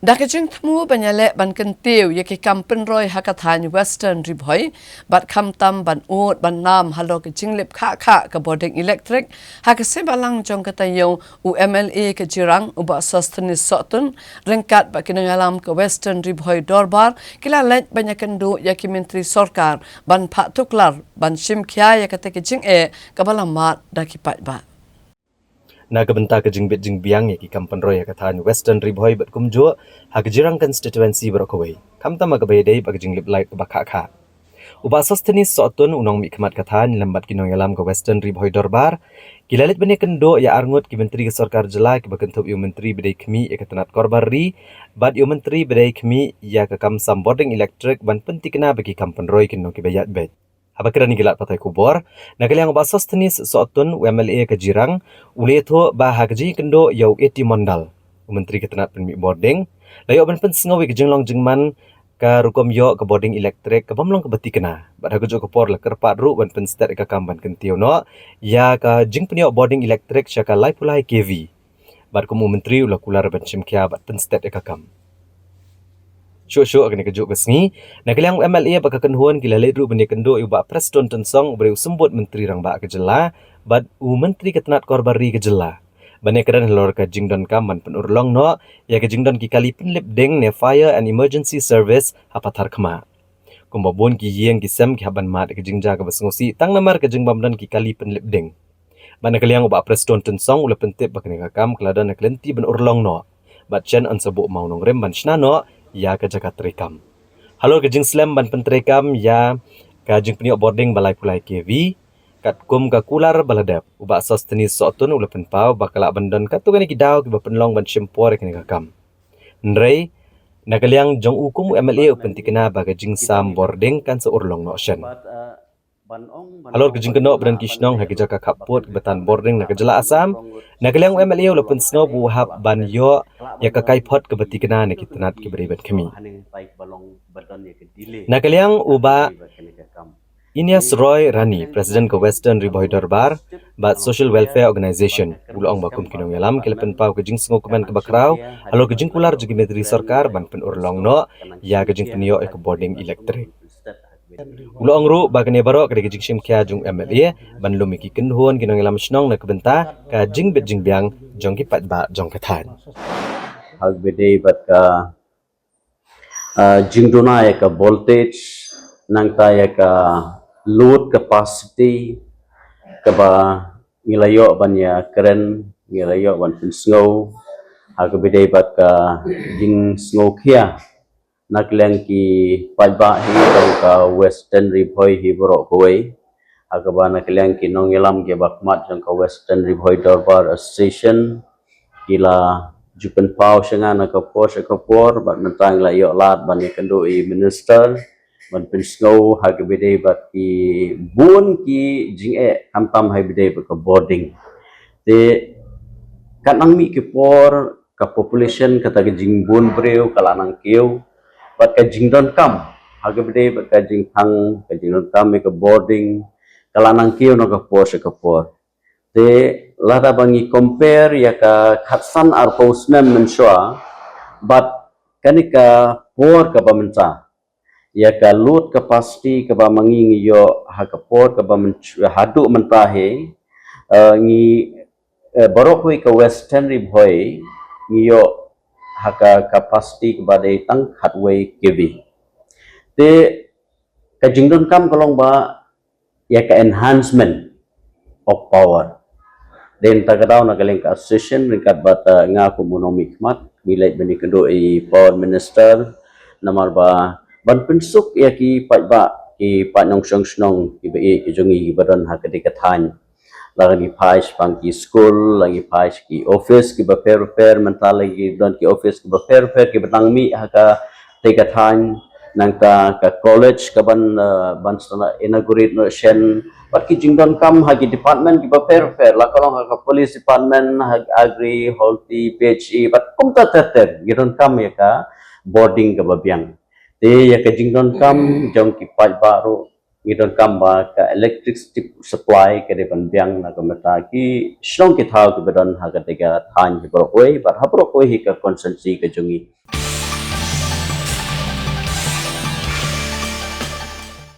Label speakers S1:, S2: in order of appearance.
S1: Dakajing temu banyalek ban kentiu yaki kampen roy hakathan Western Ribhoi bat kamtam ban ut ban nam halo ke jinglip kha ke boarding electric hakase balang jong katayong UMLA ke jirang uba sustainable sotun rengkat ba kinangalam ke Western Ribhoi dorbar kila let banyak kendu yaki menteri sorkar ban pak tuklar ban shimkhya yakate ke jing kabalang mat dakipat ba
S2: Nagabenta ke jingbit jingbiang ki kampan roy kathan Western Ribhoi bat kumjo ha jirang constituency brokawai kamta magabai dei bag jinglip like bakha uba sostenis sotun unong mi khmat kathan lambat kinong yalam ke Western Ribhoi dorbar kilalit bane kendo ya arngut ki menteri ke sarkar jela ki bakentup yu menteri bedai khmi ya katanat korbari bat yu menteri bedai khmi ya ke kamsam boarding electric ban pentikna bagi kampan roy kinong ki bayat bet Abakira ni gelat patai kubor, nagaliang ba sostenis sotun UMLA ke jirang, uletho ba hagji kendo yau eti mondal. Menteri ketenat penmi boarding, layo ban pen sengawi ke jenglong jengman ka rukom yo ke boarding elektrik ke bamlong ke beti kena. Bat hagujo ke por le kerpat ru ban pen stat ke kamban kentio no, ya ka jing penyo boarding elektrik syaka lai pulai KV. Bat kumu menteri ula kular ban shimkia bat pen stat ke kam. Syuk-syuk akan kejuk kesni. Nagaliang MLA bakakan huan gila ledru benda kendo iu bak preston tensong beri sembut menteri rang bak kejela, bad menteri ketenat korbari kejela. Bane keran halor ke jingdon kaman penurlong no, ya ke jingdon ki kali penlip deng ne fire and emergency service apatar kema. Kumbabun ki yeng ki sem ki haban mat ke jingja ke basngosi tang namar ke jingbamdan ki kali penlip deng. Bane kaliang bak preston tensong ula pentip bak ngakam keladan neklenti penurlong no. Bat chen an sebuk mau nong rem ban no, ya ke jagat rekam. Halo ke jing slam ban pentrekam ya ke jing peniok boarding balai pulai KV kat kum ke kular baladap ubak sos tenis sotun ula penpau bakala bandon kat tu gani kidau ke penlong ban syempor ke ngakam. Nrei nagaliang jong ukum MLA pentikena baga jing sam boarding kan seurlong no shen. Halo ke jing kenok beran kisnong hagi jaka kaput ke betan boarding nak jela asam nagaliang MLA ula pensno buhap ban yo ya kakai pot ke beti kena ne kitanat ke beribat kami. Nagaliang uba Inias Roy Rani, Presiden ke Western Ribhoi Dorbar, bat Social Welfare Organization, ulong bakum kinong yalam kelepen pau kejing sengo keman ke bakrau, halo kejing kular juga menteri sarkar ban pen urlong no, ya kejing penio ke boarding elektrik. Ulong ru bagane barok ke kejing shimkia jung MLA ban lumiki kenhuan kinong yalam snong na kebenta kejing bet jing biang jong ki pat ba jong kathan.
S3: Hal bede bat ka jingdona ya ka voltage nang ta ya ka load capacity ka ba ngilayo ban ya keren ngilayo ban snow hal bede bat ka jing snow kia nakleng ki pajba hi ka Western Ribhoi hi boro koi agaba nakleng ki nong ilam ke bakmat jang ka Western Ribhoi Dorbar Association kila jupen pau sanga na kapor bat mentang la yo lat ban kendo i minister ban pensgo hagbede bat ki bun ki jing kamtam hagbede bat ka boarding te kanang mi ki por ka population kata ke jing bun breu kala nang kiu bat ka jing don kam hagbede bat ka jing thang ka jing don kam ka boarding kala nang kiu no kapor te lada bangi compare ya ka khatsan ar postman mensua but kanika por ka bamenta ya ka load capacity ka ba mangi yo ha ka por ka ba hadu mentahe ngi barokoi ka Western Ribhoi ngiyo ha ka capacity ka ba de tang khatway kevi te ka jingdon kam kolong ba ya ka enhancement of power then tagadaw nagaling ka association ringkat bata nga komunomik mat bilay bani kendo i power minister namar ba ban pensuk ya ki patba ki panong song ki be ki jongi badan ha kadikathan lagi pais pang ki school lagi pais ki office ki ba fair mental lagi don ki office ki ba fair ki batang mi ha ka tikathan nang ka college ka ban sana inaugurate no shen but ki jingdon kam hagi department ki ba fair la kalong ka police department hag agri holti PHE but kumta teter gidon kam ya ka boarding ka babiang te ya ka jingdon kam jong ki pai baru gidon kam ba ka electricity supply ka de biang na ka mata ki shlong ki thau ki badon ha ka tega than ki bro oi but ha bro oi hi ka consensi ka jongi